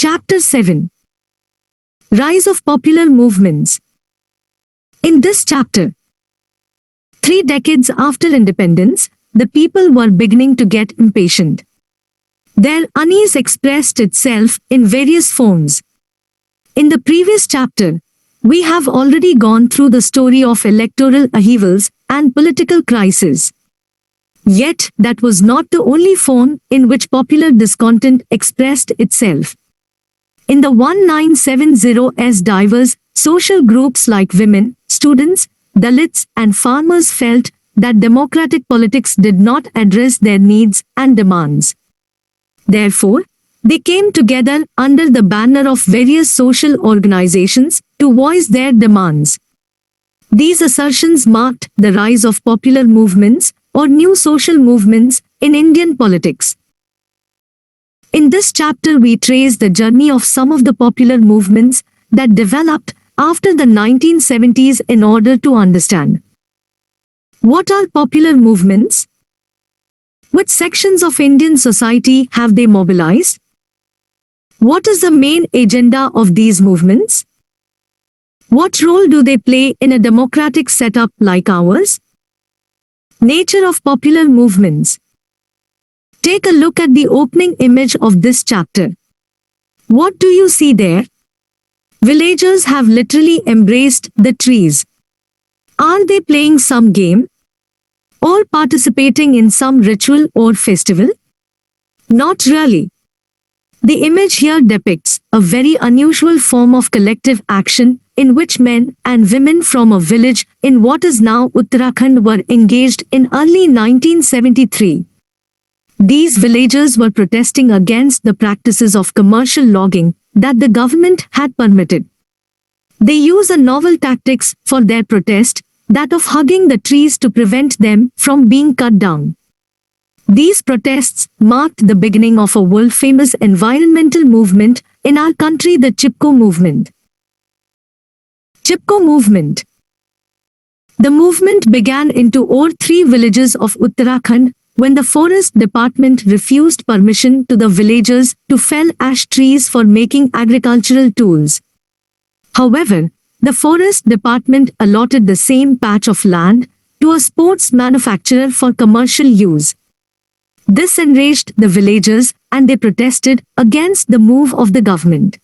Chapter 7. Rise of Popular Movements. In this chapter, 3 decades after independence, the people were beginning to get impatient. Their unease expressed itself in various forms. In the previous chapter, we have already gone through the story of electoral upheavals and political crises. Yet, that was not the only form in which popular discontent expressed itself. In the 1970s, diverse social groups like women, students, Dalits, and farmers felt that democratic politics did not address their needs and demands. Therefore, they came together under the banner of various social organizations to voice their demands. These assertions marked the rise of popular movements or new social movements in Indian politics. In this chapter, we trace the journey of some of the popular movements that developed after the 1970s in order to understand what are popular movements? Which sections of Indian society have they mobilized? What is the main agenda of these movements? What role do they play in a democratic setup like ours? Nature of popular movements. Take a look at the opening image of this chapter. What do you see there? Villagers have literally embraced the trees. Are they playing some game? Or participating in some ritual or festival? Not really. The image here depicts a very unusual form of collective action in which men and women from a village in what is now Uttarakhand were engaged in early 1973. These villagers were protesting against the practices of commercial logging that the government had permitted. They use a novel tactics for their protest, that of hugging the trees to prevent them from being cut down. These protests marked the beginning of a world-famous environmental movement in our country, the Chipko movement. Chipko movement. The movement began in 2 or 3 villages of Uttarakhand when the forest department refused permission to the villagers to fell ash trees for making agricultural tools. However, the forest department allotted the same patch of land to a sports manufacturer for commercial use. This enraged the villagers and they protested against the move of the government.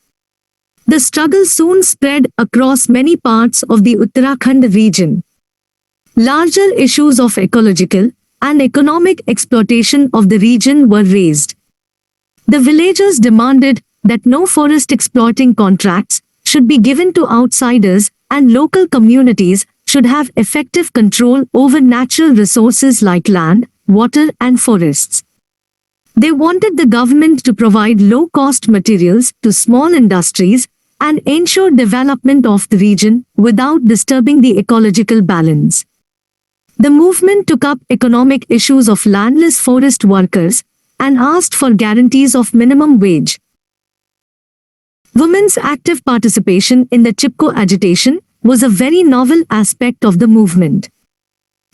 The struggle soon spread across many parts of the Uttarakhand region. Larger issues of ecological and economic exploitation of the region were raised. The villagers demanded that no forest exploiting contracts should be given to outsiders and local communities should have effective control over natural resources like land, water and forests. They wanted the government to provide low-cost materials to small industries and ensure development of the region without disturbing the ecological balance. The movement took up economic issues of landless forest workers and asked for guarantees of minimum wage. Women's active participation in the Chipko agitation was a very novel aspect of the movement.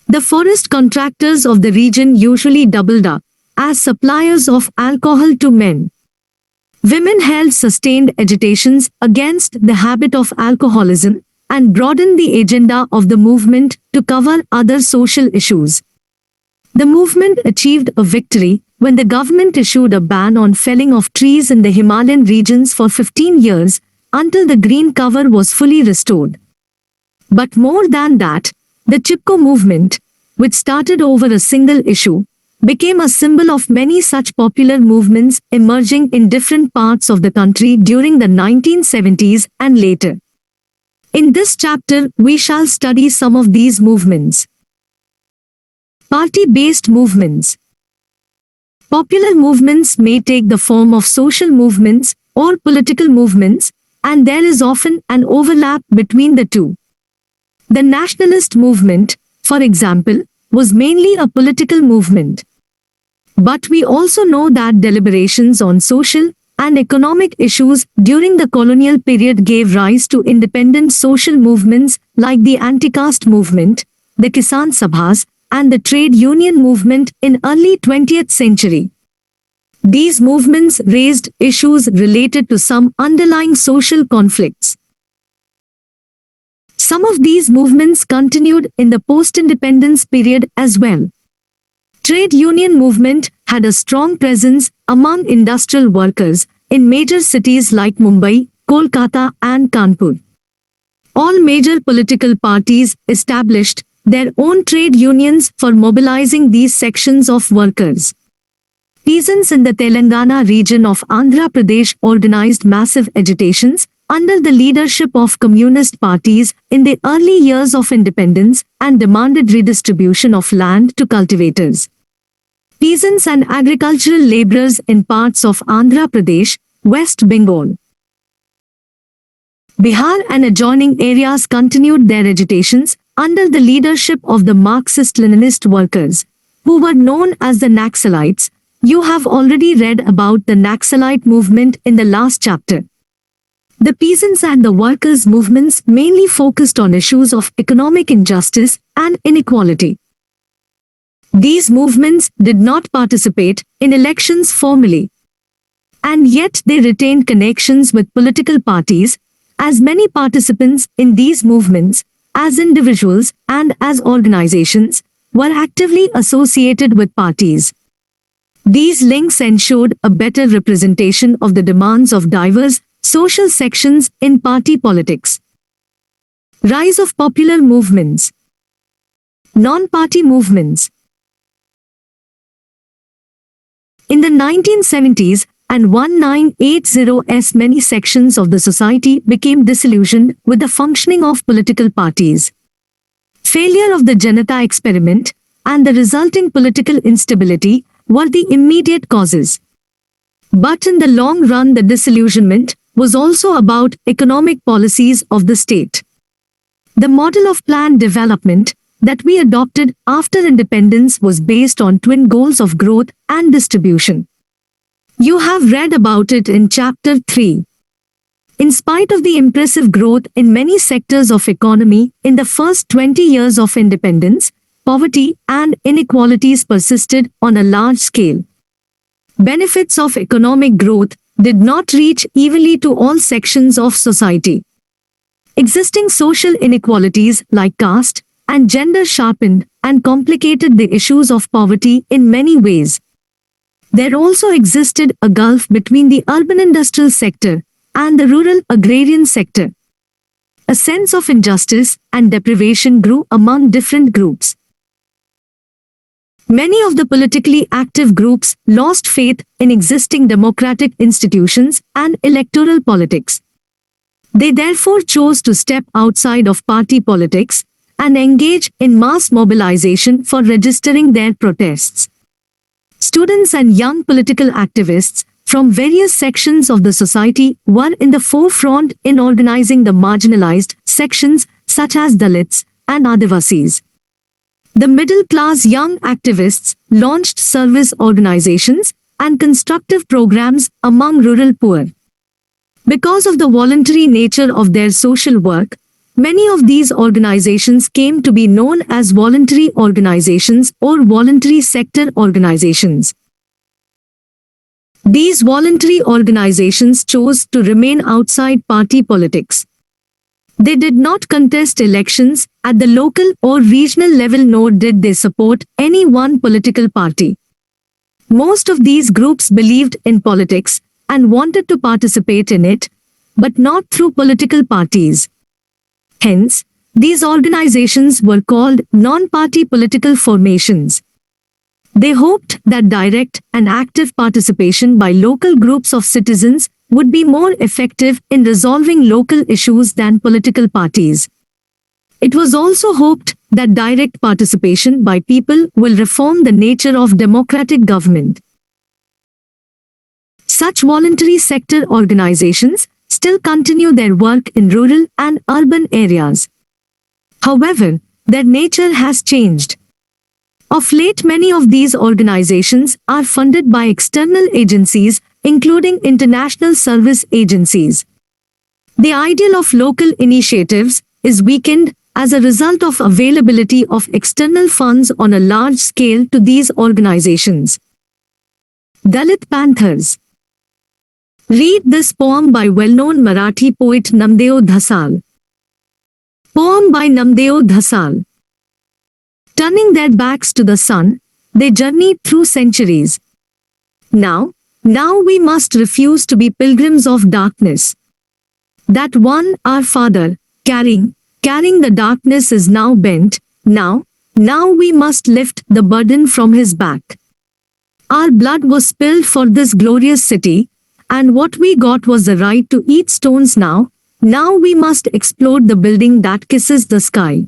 The forest contractors of the region usually doubled up as suppliers of alcohol to men. Women held sustained agitations against the habit of alcoholism and broadened the agenda of the movement to cover other social issues. The movement achieved a victory when the government issued a ban on felling of trees in the Himalayan regions for 15 years until the green cover was fully restored. But more than that, the Chipko movement, which started over a single issue, became a symbol of many such popular movements emerging in different parts of the country during the 1970s and later. In this chapter, we shall study some of these movements. Party-based movements. Popular movements may take the form of social movements or political movements, and there is often an overlap between the two. The nationalist movement, for example, was mainly a political movement. But we also know that deliberations on social and economic issues during the colonial period gave rise to independent social movements like the anti-caste movement, the Kisan Sabhas, and the trade union movement in early 20th century. These movements raised issues related to some underlying social conflicts. Some of these movements continued in the post-independence period as well. Trade union movement had a strong presence among industrial workers in major cities like Mumbai, Kolkata and Kanpur. All major political parties established their own trade unions for mobilizing these sections of workers. Peasants in the Telangana region of Andhra Pradesh organized massive agitations under the leadership of communist parties in the early years of independence and demanded redistribution of land to cultivators. Peasants and agricultural laborers in parts of Andhra Pradesh, West Bengal, Bihar and adjoining areas continued their agitations under the leadership of the Marxist-Leninist workers, who were known as the Naxalites. You have already read about the Naxalite movement in the last chapter. The peasants and the workers' movements mainly focused on issues of economic injustice and inequality. These movements did not participate in elections formally, and yet they retained connections with political parties, as many participants in these movements, as individuals and as organizations, were actively associated with parties. These links ensured a better representation of the demands of diverse social sections in party politics. Rise of popular movements. Non-party movements. In the 1970s and 1980s, many sections of the society became disillusioned with the functioning of political parties. Failure of the Janata experiment and the resulting political instability were the immediate causes. But in the long run, the disillusionment was also about economic policies of the state. The model of planned development that we adopted after independence was based on twin goals of growth and distribution. You have read about it in Chapter 3. In spite of the impressive growth in many sectors of economy in the first 20 years of independence, poverty and inequalities persisted on a large scale. Benefits of economic growth did not reach evenly to all sections of society. Existing social inequalities like caste and gender sharpened and complicated the issues of poverty in many ways. There also existed a gulf between the urban industrial sector and the rural agrarian sector. A sense of injustice and deprivation grew among different groups. Many of the politically active groups lost faith in existing democratic institutions and electoral politics. They therefore chose to step outside of party politics and engage in mass mobilization for registering their protests. Students and young political activists from various sections of the society were in the forefront in organizing the marginalized sections such as Dalits and Adivasis. The middle-class young activists launched service organizations and constructive programs among rural poor. Because of the voluntary nature of their social work, many of these organizations came to be known as voluntary organizations or voluntary sector organizations. These voluntary organizations chose to remain outside party politics. They did not contest elections at the local or regional level, nor did they support any one political party. Most of these groups believed in politics and wanted to participate in it, but not through political parties. Hence, these organizations were called non-party political formations. They hoped that direct and active participation by local groups of citizens would be more effective in resolving local issues than political parties. It was also hoped that direct participation by people will reform the nature of democratic government. Such voluntary sector organizations still continue their work in rural and urban areas. However, their nature has changed. Of late, many of these organizations are funded by external agencies, including international service agencies. The ideal of local initiatives is weakened as a result of availability of external funds on a large scale to these organizations. Dalit Panthers. Read this poem by well-known Marathi poet Namdeo Dhasal. Poem by Namdeo Dhasal. Turning their backs to the sun, they journeyed through centuries. Now we must refuse to be pilgrims of darkness. That one, our father, carrying the darkness is now bent. Now we must lift the burden from his back. Our blood was spilled for this glorious city, and what we got was the right to eat stones now. Now we must explode the building that kisses the sky.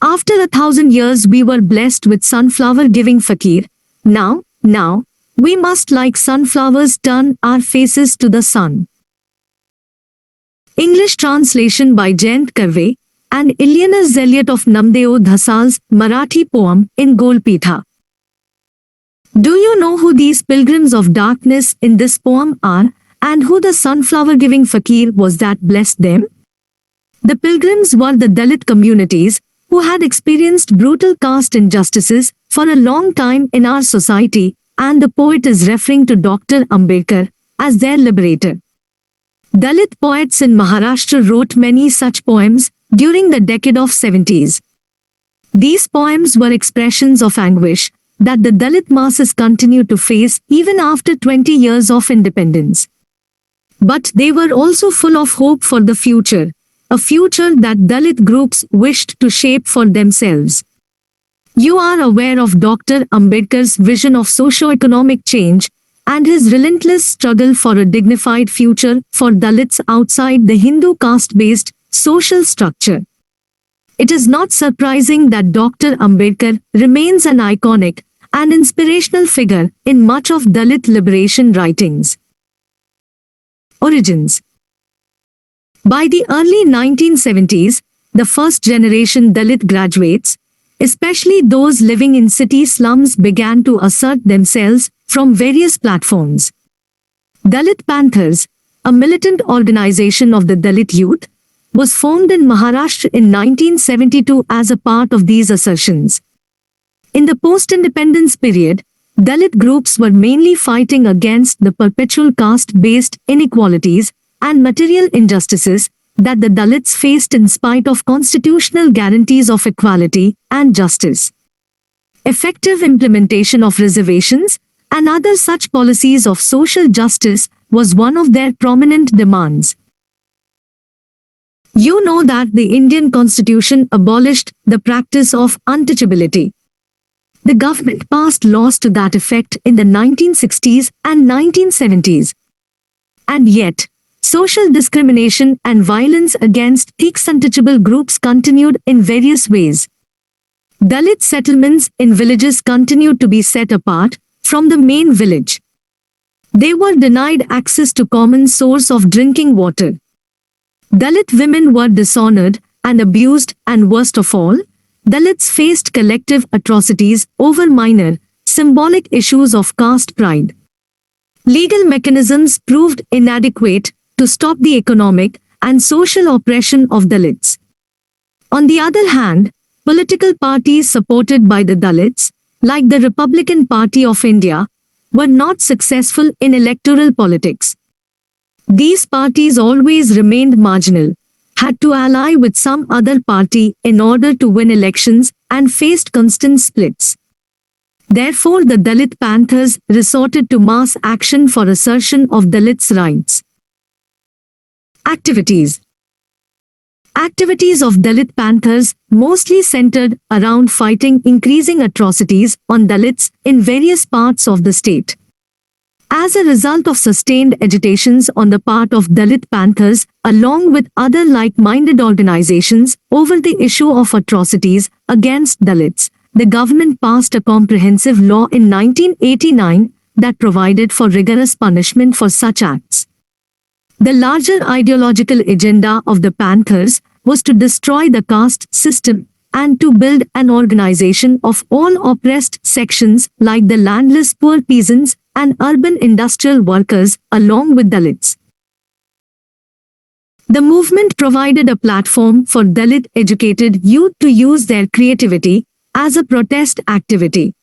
After 1,000 years we were blessed with sunflower-giving fakir. Now, we must like sunflowers turn our faces to the sun. English translation by Jayant Karve and Ilyana Zeliot of Namdeo Dhasal's Marathi poem in Golpitha. Do you know who these pilgrims of darkness in this poem are, and who the sunflower-giving fakir was that blessed them? The pilgrims were the Dalit communities who had experienced brutal caste injustices for a long time in our society, and the poet is referring to Dr. Ambedkar as their liberator. Dalit poets in Maharashtra wrote many such poems during the decade of 70s. These poems were expressions of anguish that the Dalit masses continue to face even after 20 years of independence. But they were also full of hope for the future, a future that Dalit groups wished to shape for themselves. You are aware of Dr. Ambedkar's vision of socio-economic change and his relentless struggle for a dignified future for Dalits outside the Hindu caste-based social structure. It is not surprising that Dr. Ambedkar remains an iconic and inspirational figure in much of Dalit liberation writings. Origins. By the early 1970s, the first-generation Dalit graduates, especially those living in city slums, began to assert themselves from various platforms. Dalit Panthers, a militant organization of the Dalit youth, was formed in Maharashtra in 1972 as a part of these assertions. In the post-independence period, Dalit groups were mainly fighting against the perpetual caste-based inequalities and material injustices that the Dalits faced in spite of constitutional guarantees of equality and justice. Effective implementation of reservations and other such policies of social justice was one of their prominent demands. You know that the Indian Constitution abolished the practice of untouchability. The government passed laws to that effect in the 1960s and 1970s. And yet, social discrimination and violence against these untouchable groups continued in various ways. Dalit settlements in villages continued to be set apart from the main village. They were denied access to common source of drinking water. Dalit women were dishonored and abused, and worst of all, Dalits faced collective atrocities over minor, symbolic issues of caste pride. Legal mechanisms proved inadequate to stop the economic and social oppression of Dalits. On the other hand, political parties supported by the Dalits, like the Republican Party of India, were not successful in electoral politics. These parties always remained marginal, had to ally with some other party in order to win elections, and faced constant splits. Therefore, the Dalit Panthers resorted to mass action for assertion of Dalits' rights. Activities. Activities of Dalit Panthers mostly centered around fighting increasing atrocities on Dalits in various parts of the state. As a result of sustained agitations on the part of Dalit Panthers, along with other like-minded organizations, over the issue of atrocities against Dalits, the government passed a comprehensive law in 1989 that provided for rigorous punishment for such acts. The larger ideological agenda of the Panthers was to destroy the caste system and to build an organization of all oppressed sections like the landless poor peasants and urban industrial workers along with Dalits. The movement provided a platform for Dalit educated youth to use their creativity as a protest activity.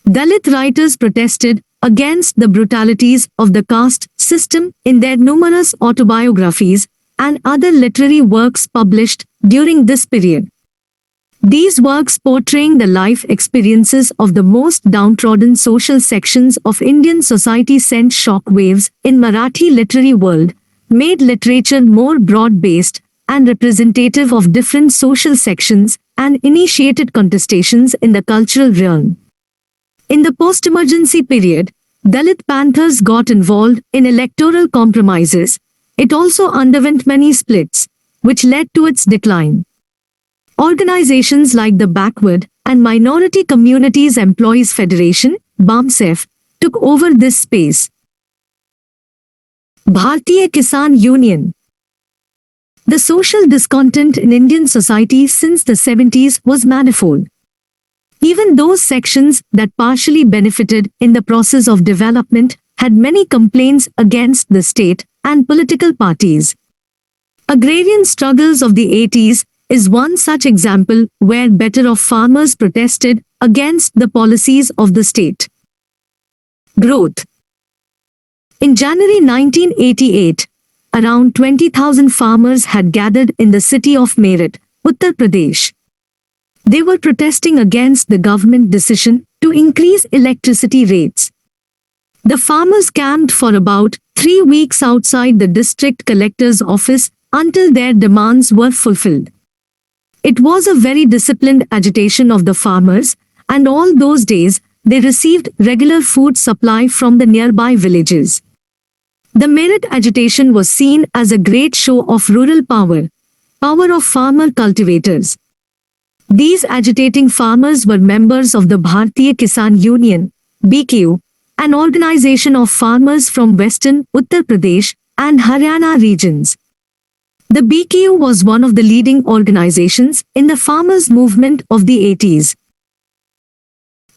Dalit writers protested against the brutalities of the caste system in their numerous autobiographies and other literary works published during this period. These works portraying the life experiences of the most downtrodden social sections of Indian society sent shock waves in Marathi literary world, made literature more broad-based and representative of different social sections, and initiated contestations in the cultural realm. In the post-emergency period, Dalit Panthers got involved in electoral compromises. It also underwent many splits, which led to its decline. Organizations like the Backward and Minority Communities Employees Federation, BAMSEF, took over this space. Bharatiya Kisan Union. The social discontent in Indian society since the 70s was manifold. Even those sections that partially benefited in the process of development had many complaints against the state and political parties. Agrarian struggles of the 80s is one such example where better off farmers protested against the policies of the state. Growth. In January 1988, around 20,000 farmers had gathered in the city of Meerut, Uttar Pradesh. They were protesting against the government decision to increase electricity rates. The farmers camped for about 3 weeks outside the district collector's office until their demands were fulfilled. It was a very disciplined agitation of the farmers, and all those days they received regular food supply from the nearby villages. The Meerut agitation was seen as a great show of rural power of farmer cultivators. These agitating farmers were members of the Bharatiya Kisan Union, BKU, an organization of farmers from western Uttar Pradesh and Haryana regions. The BKU was one of the leading organizations in the farmers' movement of the 80s.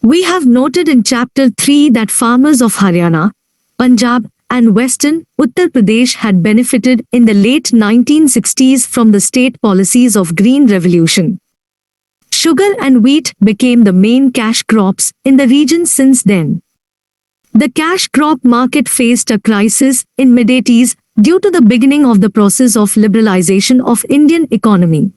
We have noted in Chapter 3 that farmers of Haryana, Punjab, and western Uttar Pradesh had benefited in the late 1960s from the state policies of Green Revolution. Sugar and wheat became the main cash crops in the region since then. The cash crop market faced a crisis in mid-80s due to the beginning of the process of liberalization of Indian economy.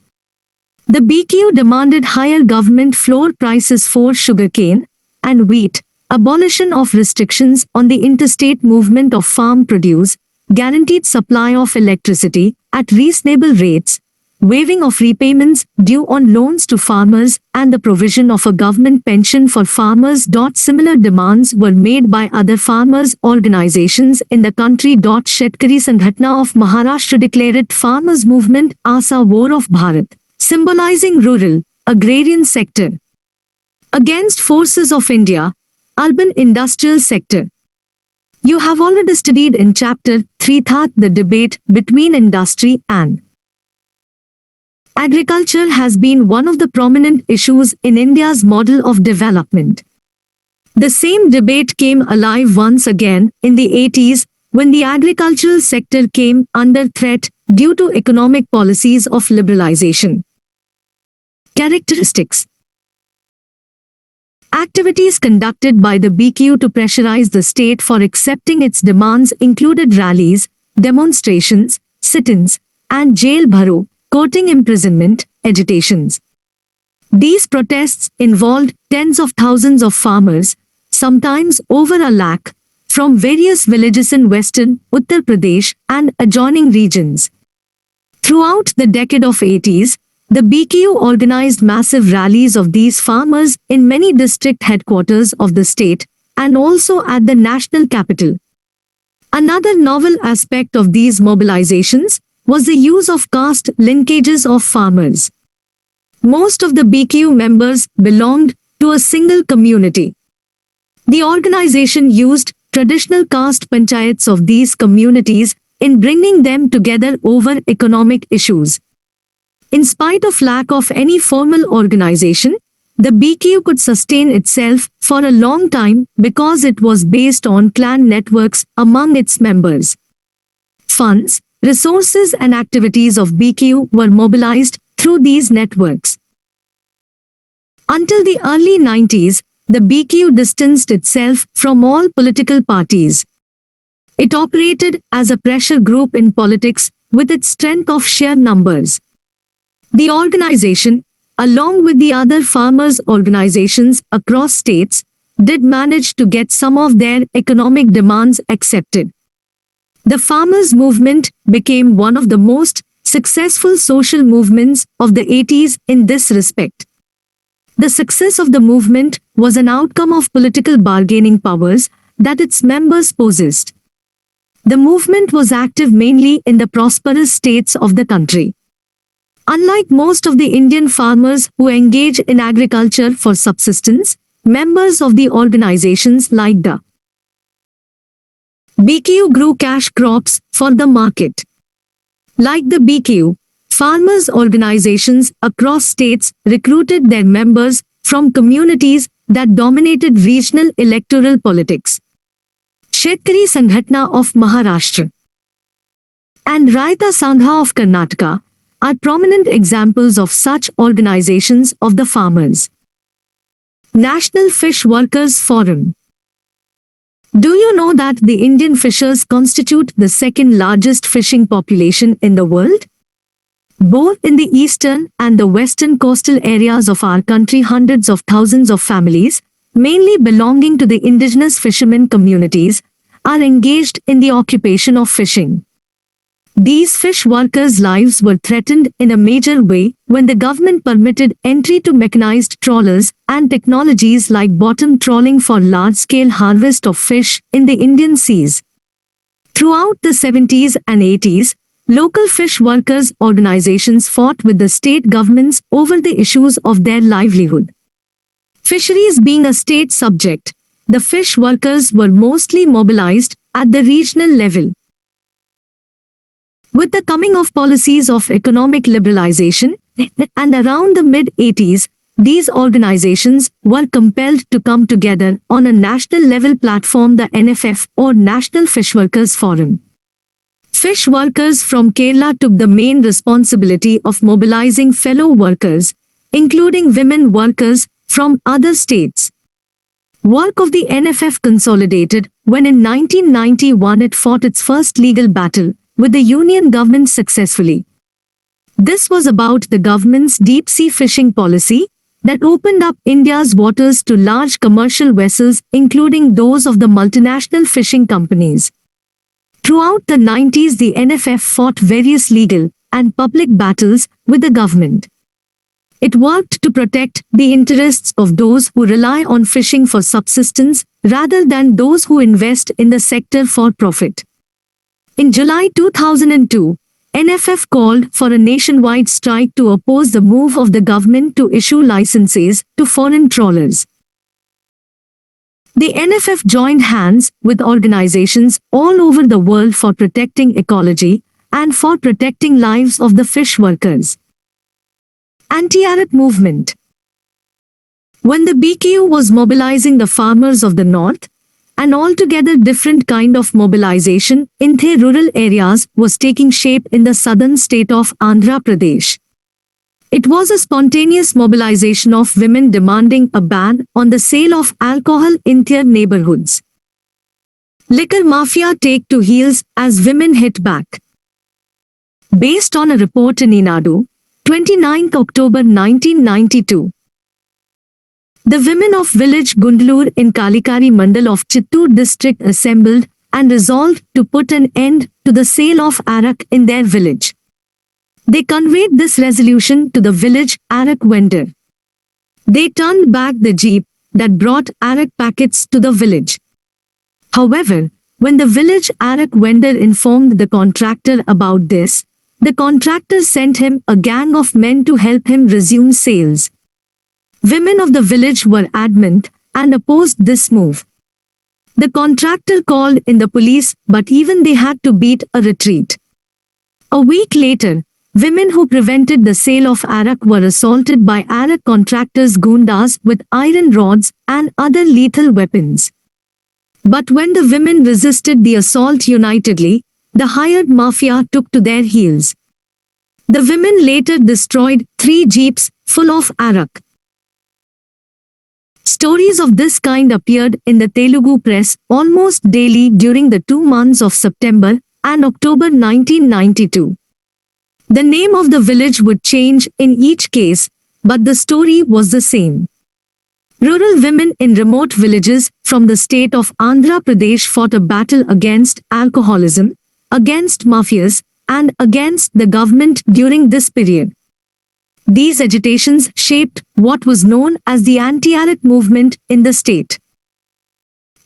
The BKU demanded higher government floor prices for sugarcane and wheat, abolition of restrictions on the interstate movement of farm produce, guaranteed supply of electricity at reasonable rates, waiving of repayments due on loans to farmers, and the provision of a government pension for farmers. Similar demands were made by other farmers' organizations in the country. Shetkari Sanghatna of Maharashtra declared farmers' movement Asa War of Bharat, symbolizing rural, agrarian sector against forces of India, urban industrial sector. You have already studied in Chapter 3 the debate between industry and agriculture has been one of the prominent issues in India's model of development. The same debate came alive once again in the 80s when the agricultural sector came under threat due to economic policies of liberalization. Characteristics. Activities conducted by the BKU to pressurize the state for accepting its demands included rallies, demonstrations, sit-ins, and jail bharo, courting imprisonment, agitations. These protests involved tens of thousands of farmers, sometimes over 1 lakh, from various villages in western Uttar Pradesh and adjoining regions. Throughout the decade of 80s, the BKU organized massive rallies of these farmers in many district headquarters of the state and also at the national capital. Another novel aspect of these mobilizations was the use of caste linkages of farmers. Most of the BKU members belonged to a single community. The organization used traditional caste panchayats of these communities in bringing them together over economic issues. In spite of lack of any formal organization, the BKU could sustain itself for a long time because it was based on clan networks among its members. Funds, resources and activities of BKU were mobilized through these networks. Until the early 90s, the BQ distanced itself from all political parties. It operated as a pressure group in politics with its strength of sheer numbers. The organization, along with the other farmers' organizations across states, did manage to get some of their economic demands accepted. The farmers' movement became one of the most successful social movements of the 80s in this respect. The success of the movement was an outcome of political bargaining powers that its members possessed. The movement was active mainly in the prosperous states of the country. Unlike most of the Indian farmers who engage in agriculture for subsistence, members of the organizations like the BQ grew cash crops for the market. Like the BQ, farmers' organizations across states recruited their members from communities that dominated regional electoral politics. Shetkari Sanghatna of Maharashtra and Raita Sangha of Karnataka are prominent examples of such organizations of the farmers. National Fish Workers Forum. Do you know that the Indian fishers constitute the second largest fishing population in the world? Both in the eastern and the western coastal areas of our country, hundreds of thousands of families, mainly belonging to the indigenous fishermen communities, are engaged in the occupation of fishing. These fish workers' lives were threatened in a major way when the government permitted entry to mechanized trawlers and technologies like bottom trawling for large-scale harvest of fish in the Indian seas. Throughout the 70s and 80s, local fish workers' organizations fought with the state governments over the issues of their livelihood. Fisheries being a state subject, the fish workers were mostly mobilized at the regional level. With the coming of policies of economic liberalization, and around the mid-80s, these organizations were compelled to come together on a national level platform, the NFF or National Fish Workers Forum. Fish workers from Kerala took the main responsibility of mobilizing fellow workers, including women workers from other states. Work of the NFF consolidated when in 1991 it fought its first legal battle with the Union government successfully. This was about the government's deep-sea fishing policy that opened up India's waters to large commercial vessels, including those of the multinational fishing companies. Throughout the 90s, the NFF fought various legal and public battles with the government. It worked to protect the interests of those who rely on fishing for subsistence rather than those who invest in the sector for profit. In July 2002, NFF called for a nationwide strike to oppose the move of the government to issue licenses to foreign trawlers. The NFF joined hands with organizations all over the world for protecting ecology and for protecting lives of the fish workers. Anti-Ncert movement. When the BQ was mobilizing the farmers of the north, an altogether different kind of mobilization in their rural areas was taking shape in the southern state of Andhra Pradesh. It was a spontaneous mobilization of women demanding a ban on the sale of alcohol in their neighborhoods. Liquor mafia take to heels as women hit back. Based on a report in Inadu, 29 October 1992. The women of village Gundlur in Kalikari Mandal of Chittoor district assembled and resolved to put an end to the sale of arak in their village. They conveyed this resolution to the village arak vendor. They turned back the jeep that brought arak packets to the village. However, when the village arak vendor informed the contractor about this, the contractor sent him a gang of men to help him resume sales. Women of the village were adamant and opposed this move. The contractor called in the police, but even they had to beat a retreat. A week later, women who prevented the sale of arak were assaulted by arak contractors' gundas with iron rods and other lethal weapons. But when the women resisted the assault unitedly, the hired mafia took to their heels. The women later destroyed 3 jeeps full of arak. Stories of this kind appeared in the Telugu press almost daily during the 2 months of September and October 1992. The name of the village would change in each case, but the story was the same. Rural women in remote villages from the state of Andhra Pradesh fought a battle against alcoholism, against mafias, and against the government during this period. These agitations shaped what was known as the anti-Arak movement in the state.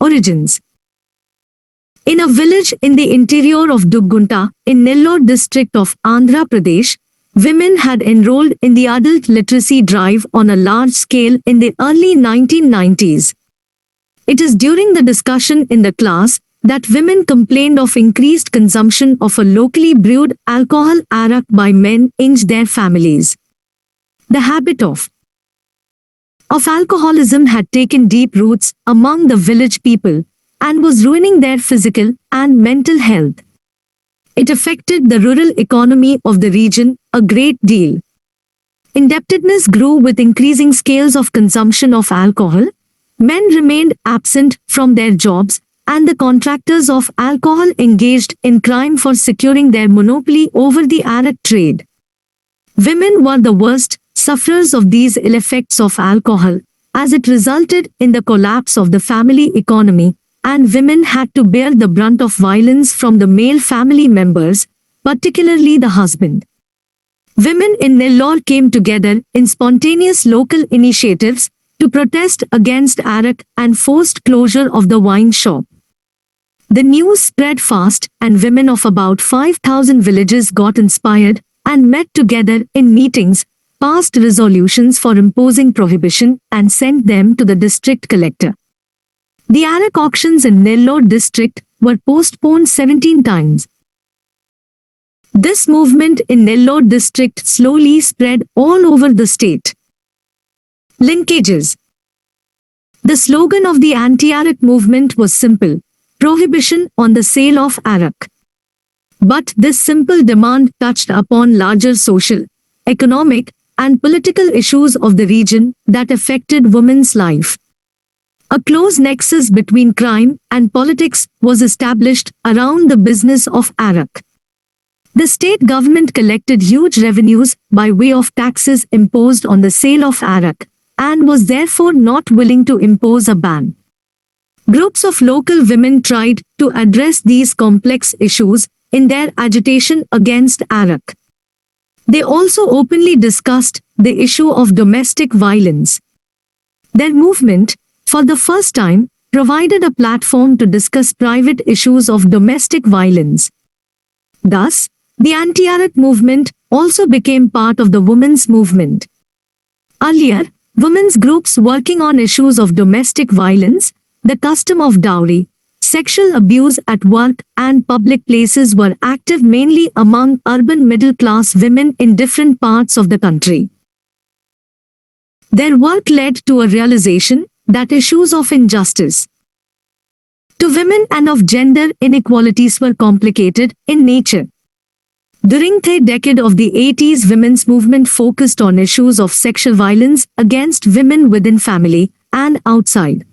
Origins. In a village in the interior of Duggunta, in Nellore district of Andhra Pradesh, women had enrolled in the adult literacy drive on a large scale in the early 1990s. It is during the discussion in the class that women complained of increased consumption of a locally brewed alcohol arak by men in their families. The habit of alcoholism had taken deep roots among the village people and was ruining their physical and mental health. It affected the rural economy of the region a great deal. Indebtedness grew with increasing scales of consumption of alcohol. Men remained absent from their jobs, and the contractors of alcohol engaged in crime for securing their monopoly over the arak trade. Women were the worst sufferers of these ill effects of alcohol, as it resulted in the collapse of the family economy, and women had to bear the brunt of violence from the male family members, particularly the husband. Women in Nellore came together in spontaneous local initiatives to protest against arak and forced closure of the wine shop. The news spread fast, and women of about 5,000 villages got inspired and met together in meetings, passed resolutions for imposing prohibition, and sent them to the district collector. The arak auctions in Nellore district were postponed 17 times. This movement in Nellore district slowly spread all over the state. Linkages. The slogan of the anti-arak movement was simple: prohibition on the sale of arak. But this simple demand touched upon larger social, economic, and political issues of the region that affected women's life. A close nexus between crime and politics was established around the business of arak. The state government collected huge revenues by way of taxes imposed on the sale of arak, and was therefore not willing to impose a ban. Groups of local women tried to address these complex issues in their agitation against arak. They also openly discussed the issue of domestic violence. Their movement, for the first time, provided a platform to discuss private issues of domestic violence. Thus, the anti-arak movement also became part of the women's movement. Earlier, women's groups working on issues of domestic violence, the custom of dowry, sexual abuse at work and public places were active mainly among urban middle-class women in different parts of the country. Their work led to a realization that issues of injustice to women and of gender inequalities were complicated in nature. During the decade of the 80s, women's movement focused on issues of sexual violence against women within family and outside.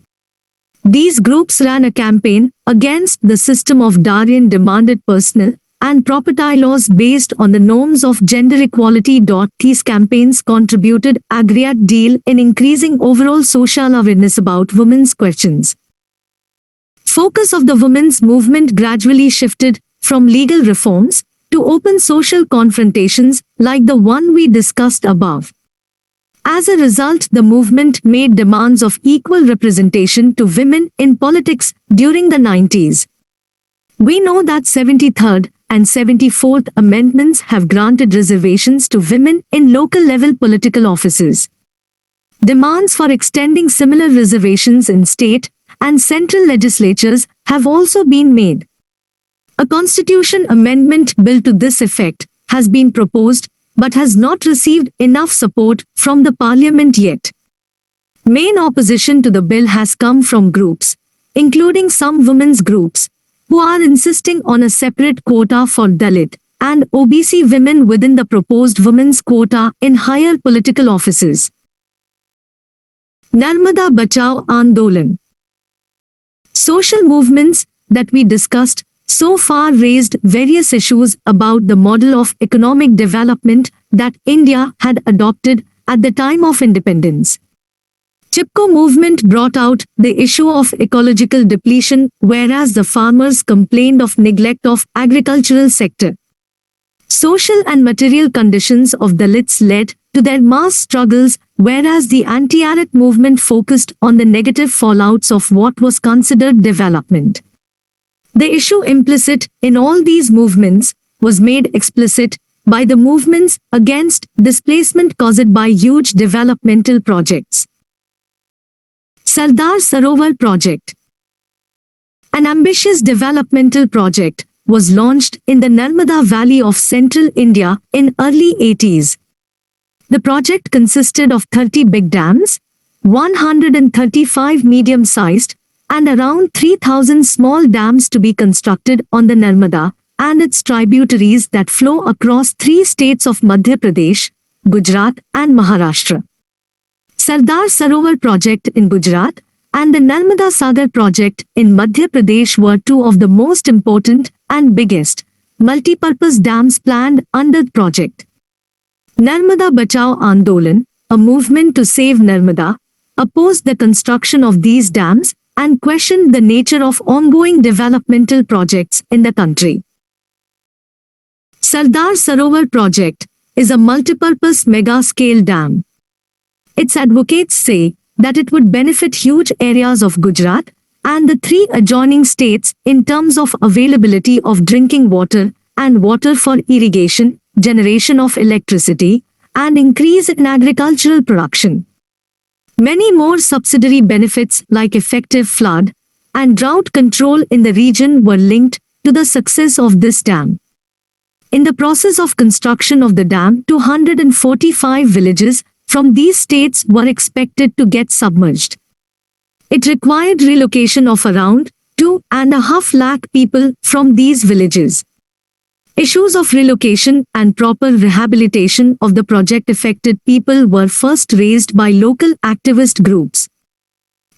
These groups ran a campaign against the system of dowry and demanded personal and property laws based on the norms of gender equality. These campaigns contributed a great deal in increasing overall social awareness about women's questions. Focus of the women's movement gradually shifted from legal reforms to open social confrontations like the one we discussed above. As a result, the movement made demands of equal representation to women in politics during the 90s. We know that 73rd and 74th amendments have granted reservations to women in local level political offices. Demands for extending similar reservations in state and central legislatures have also been made. A constitution amendment bill to this effect has been proposed but has not received enough support from the parliament yet. Main opposition to the bill has come from groups, including some women's groups, who are insisting on a separate quota for Dalit and OBC women within the proposed women's quota in higher political offices. Narmada Bachao Andolan. Social movements that we discussed so far raised various issues about the model of economic development that India had adopted at the time of independence. Chipko movement brought out the issue of ecological depletion, whereas the farmers complained of neglect of agricultural sector. Social and material conditions of Dalits led to their mass struggles, whereas the anti-Arit movement focused on the negative fallouts of what was considered development. The issue implicit in all these movements was made explicit by the movements against displacement caused by huge developmental projects. Sardar Sarovar Project. An ambitious developmental project was launched in the Narmada Valley of central India in early 80s. The project consisted of 30 big dams, 135 medium-sized, and around 3,000 small dams to be constructed on the Narmada and its tributaries that flow across 3 states of Madhya Pradesh, Gujarat, and Maharashtra. Sardar Sarovar project in Gujarat and the Narmada Sagar project in Madhya Pradesh were 2 of the most important and biggest multipurpose dams planned under the project. Narmada Bachao Andolan, a movement to save Narmada, opposed the construction of these dams and questioned the nature of ongoing developmental projects in the country. Sardar Sarovar project is a multipurpose mega-scale dam. Its advocates say that it would benefit huge areas of Gujarat and the 3 adjoining states in terms of availability of drinking water and water for irrigation, generation of electricity, and increase in agricultural production. Many more subsidiary benefits like effective flood and drought control in the region were linked to the success of this dam. In the process of construction of the dam, 245 villages from these states were expected to get submerged. It required relocation of around 2.5 lakh people from these villages. Issues of relocation and proper rehabilitation of the project-affected people were first raised by local activist groups.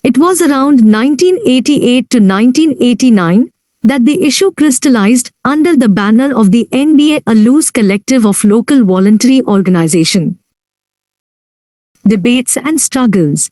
It was around 1988 to 1989 that the issue crystallized under the banner of the NBA, a loose collective of local voluntary organization. Debates and struggles.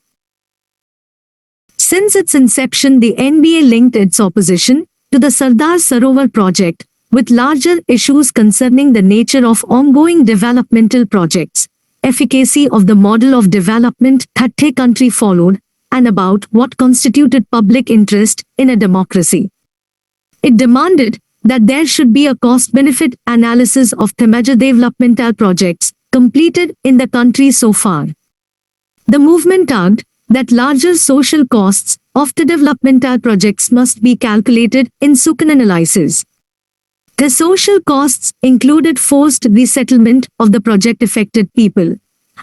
Since its inception, the NBA linked its opposition to the Sardar Sarovar project with larger issues concerning the nature of ongoing developmental projects, efficacy of the model of development that the country followed, and about what constituted public interest in a democracy. It demanded that there should be a cost-benefit analysis of the major developmental projects completed in the country so far. The movement argued that larger social costs of the developmental projects must be calculated in SUCAN analysis. The social costs included forced resettlement of the project-affected people,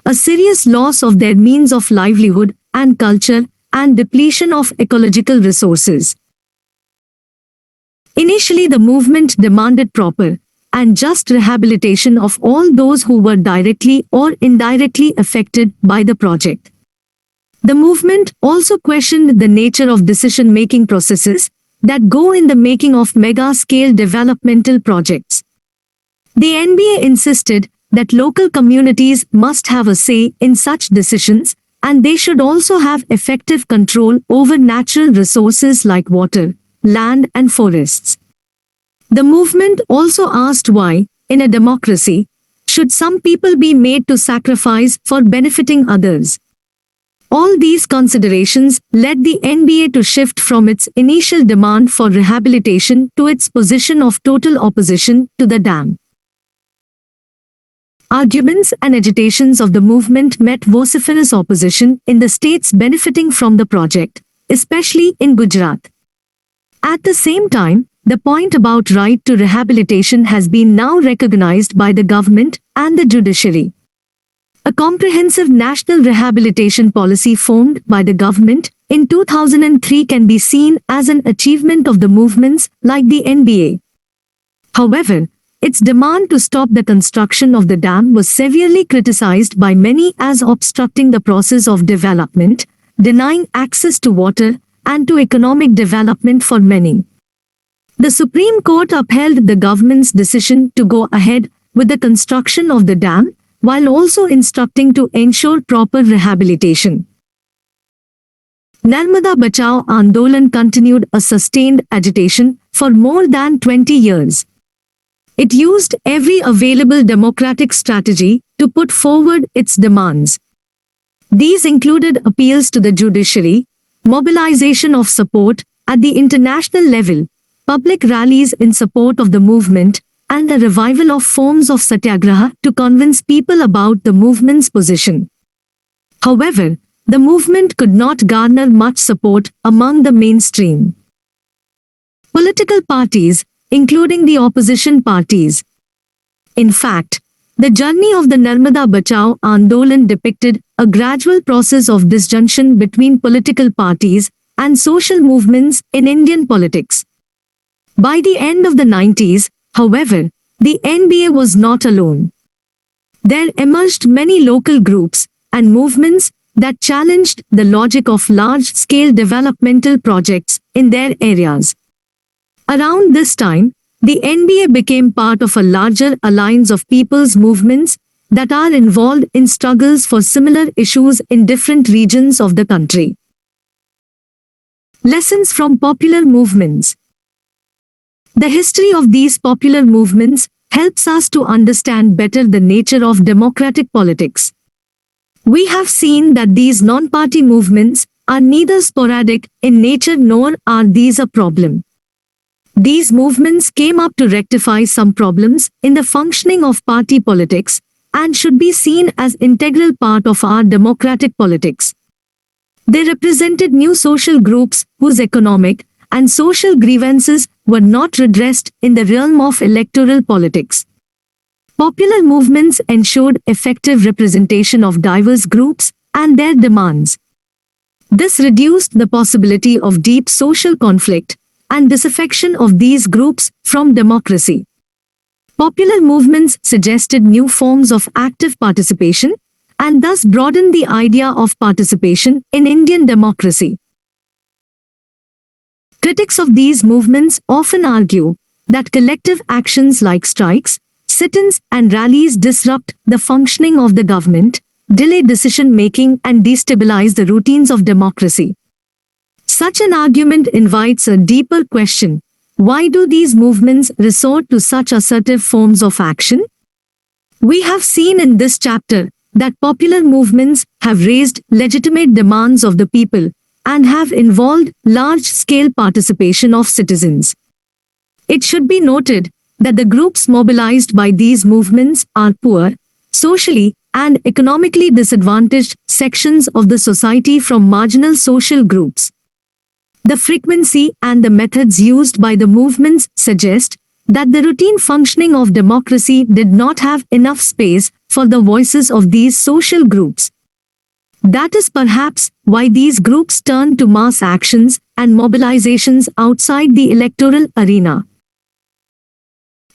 a serious loss of their means of livelihood and culture, and depletion of ecological resources. Initially, the movement demanded proper and just rehabilitation of all those who were directly or indirectly affected by the project. The movement also questioned the nature of decision-making processes that go in the making of mega-scale developmental projects. The NBA insisted that local communities must have a say in such decisions, and they should also have effective control over natural resources like water, land, and forests. The movement also asked why, in a democracy, should some people be made to sacrifice for benefiting others. All these considerations led the NBA to shift from its initial demand for rehabilitation to its position of total opposition to the dam. Arguments and agitations of the movement met vociferous opposition in the states benefiting from the project, especially in Gujarat. At the same time, the point about right to rehabilitation has been now recognized by the government and the judiciary. A comprehensive national rehabilitation policy formed by the government in 2003 can be seen as an achievement of the movements like the NBA. However, its demand to stop the construction of the dam was severely criticized by many as obstructing the process of development denying access to water and to economic development for many. The Supreme Court upheld the government's decision to go ahead with the construction of the dam, while also instructing to ensure proper rehabilitation. Narmada Bachao Andolan continued a sustained agitation for more than 20 years. It used every available democratic strategy to put forward its demands. These included appeals to the judiciary, mobilization of support at the international level, public rallies in support of the movement, and the revival of forms of satyagraha to convince people about the movement's position. However, the movement could not garner much support among the mainstream political parties, including the opposition parties. In fact, the journey of the Narmada Bachao Andolan depicted a gradual process of disjunction between political parties and social movements in Indian politics. By the end of the 90s, however, the NBA was not alone. There emerged many local groups and movements that challenged the logic of large-scale developmental projects in their areas. Around this time, the NBA became part of a larger alliance of people's movements that are involved in struggles for similar issues in different regions of the country. Lessons from popular movements. The history of these popular movements helps us to understand better the nature of democratic politics. We have seen that these non-party movements are neither sporadic in nature nor are these a problem. These movements came up to rectify some problems in the functioning of party politics and should be seen as integral part of our democratic politics. They represented new social groups whose economic and social grievances were not redressed in the realm of electoral politics. Popular movements ensured effective representation of diverse groups and their demands. This reduced the possibility of deep social conflict and disaffection of these groups from democracy. Popular movements suggested new forms of active participation and thus broadened the idea of participation in Indian democracy. Critics of these movements often argue that collective actions like strikes, sit-ins and rallies disrupt the functioning of the government, delay decision-making and destabilize the routines of democracy. Such an argument invites a deeper question: why do these movements resort to such assertive forms of action? We have seen in this chapter that popular movements have raised legitimate demands of the people and have involved large-scale participation of citizens. It should be noted that the groups mobilized by these movements are poor, socially and economically disadvantaged sections of the society from marginal social groups. The frequency and the methods used by the movements suggest that the routine functioning of democracy did not have enough space for the voices of these social groups. That is perhaps why these groups turn to mass actions and mobilizations outside the electoral arena.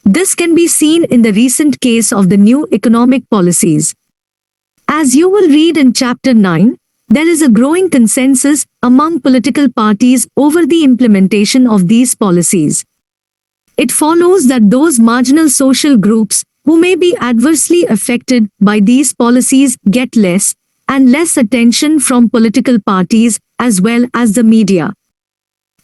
This can be seen in the recent case of the new economic policies. As you will read in Chapter 9, there is a growing consensus among political parties over the implementation of these policies. It follows that those marginal social groups who may be adversely affected by these policies get less and less attention from political parties as well as the media.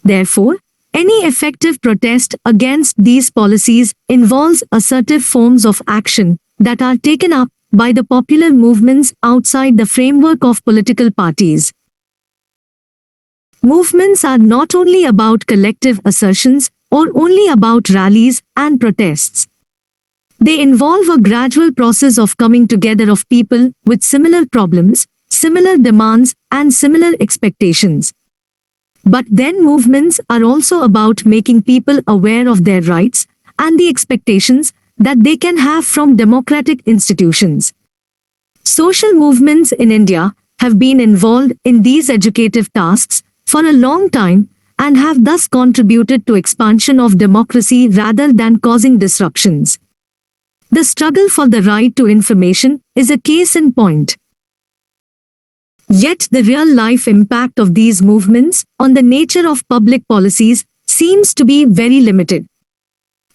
Therefore, any effective protest against these policies involves assertive forms of action that are taken up by the popular movements outside the framework of political parties. Movements are not only about collective assertions or only about rallies and protests. They involve a gradual process of coming together of people with similar problems, similar demands, and similar expectations. But then movements are also about making people aware of their rights and the expectations that they can have from democratic institutions. Social movements in India have been involved in these educative tasks for a long time and have thus contributed to expansion of democracy rather than causing disruptions. The struggle for the right to information is a case in point. Yet the real-life impact of these movements on the nature of public policies seems to be very limited.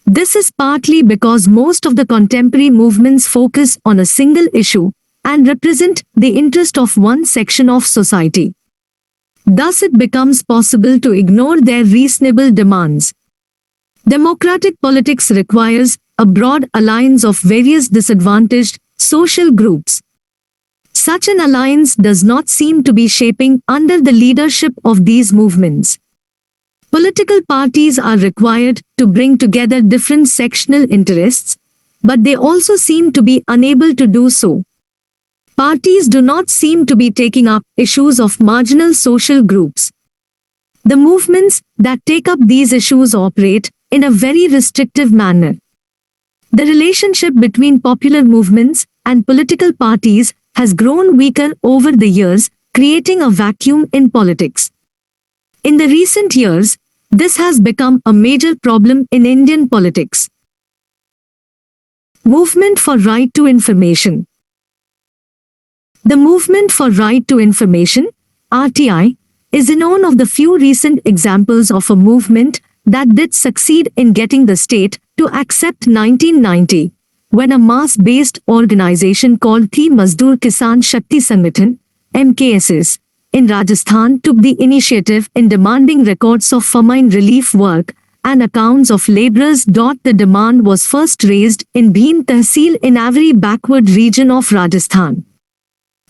This is partly because most of the contemporary movements focus on a single issue and represent the interest of one section of society. Thus it becomes possible to ignore their reasonable demands. Democratic politics requires a broad alliance of various disadvantaged social groups. Such an alliance does not seem to be shaping under the leadership of these movements. Political parties are required to bring together different sectional interests, but they also seem to be unable to do so. Parties do not seem to be taking up issues of marginal social groups. The movements that take up these issues operate in a very restrictive manner. The relationship between popular movements and political parties has grown weaker over the years, creating a vacuum in politics. In the recent years, this has become a major problem in Indian politics. Movement for Right to Information. The Movement for Right to Information, RTI, is one of the few recent examples of a movement that did succeed in getting the state to accept 1990, when a mass-based organization called the Mazdoor Kisan Shakti Sangathan, MKSS, in Rajasthan took the initiative in demanding records of famine relief work and accounts of laborers. The demand was first raised in Bhim Tehsil in a very backward region of Rajasthan.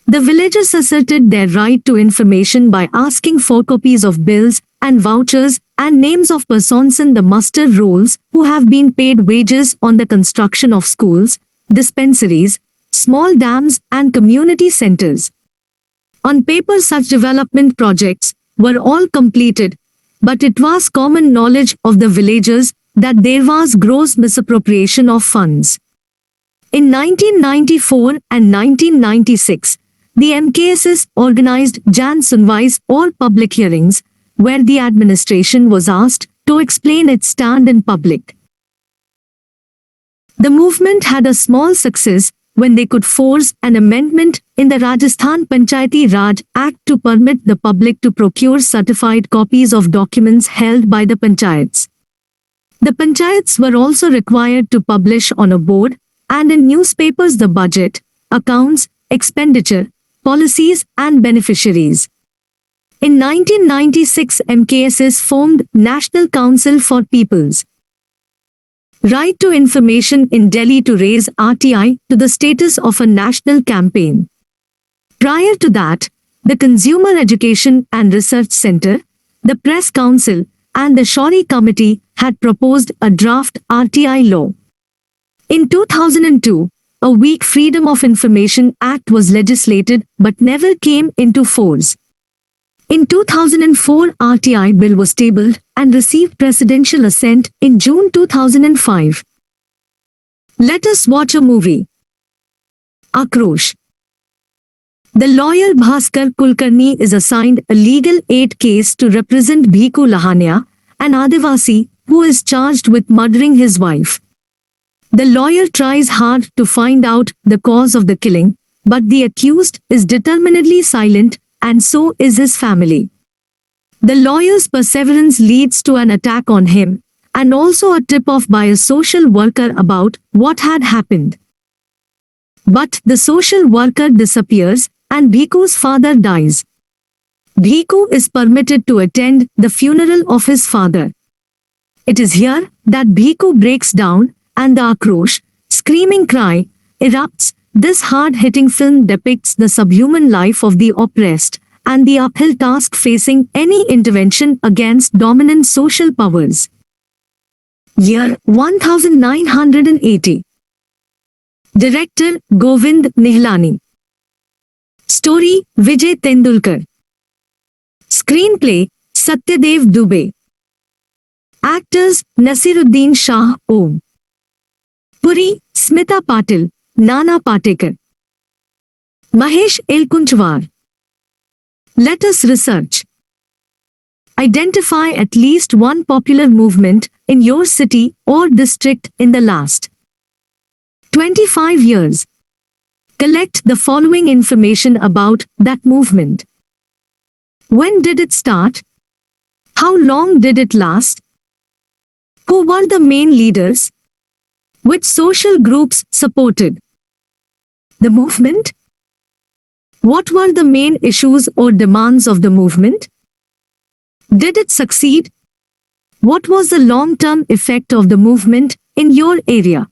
The villagers asserted their right to information by asking for copies of bills and vouchers and names of persons in the muster rolls who have been paid wages on the construction of schools, dispensaries, small dams and community centers. On paper, such development projects were all completed, but it was common knowledge of the villagers that there was gross misappropriation of funds. In 1994 and 1996, the MKSS organized Jan Sunwais or public hearings, where the administration was asked to explain its stand in public. The movement had a small success when they could force an amendment in the Rajasthan Panchayati Raj Act to permit the public to procure certified copies of documents held by the panchayats. The panchayats were also required to publish on a board and in newspapers the budget, accounts, expenditure, policies and beneficiaries. In 1996, MKSS formed National Council for People's Right to Information in Delhi to raise RTI to the status of a national campaign. Prior to that, the Consumer Education and Research Center, the Press Council, and the Shaurie Committee had proposed a draft RTI law. In 2002, a weak Freedom of Information Act was legislated but never came into force. In 2004, RTI bill was tabled and received presidential assent in June 2005. Let us watch a movie. Akrosh. The lawyer Bhaskar Kulkarni is assigned a legal aid case to represent Bhiku Lahania, an Adivasi who is charged with murdering his wife. The lawyer tries hard to find out the cause of the killing, but the accused is determinedly silent, and so is his family. The lawyer's perseverance leads to an attack on him, and also a tip-off by a social worker about what had happened. But the social worker disappears, and Bhiku's father dies. Bhiku is permitted to attend the funeral of his father. It is here that Bhiku breaks down, and the Akrosh, screaming cry, erupts. This hard-hitting film depicts the subhuman life of the oppressed and the uphill task facing any intervention against dominant social powers. Year 1980. Director Govind Nihlani. Story Vijay Tendulkar. Screenplay Satyadev Dubey. Actors Nasiruddin Shah Om. Puri Smita Patil, Nana Patekar. Mahesh Elkunchwar. Let us research. Identify at least one popular movement in your city or district in the last 25 years. Collect the following information about that movement. When did it start? How long did it last? Who were the main leaders? Which social groups supported the movement? What were the main issues or demands of the movement? Did it succeed? What was the long-term effect of the movement in your area?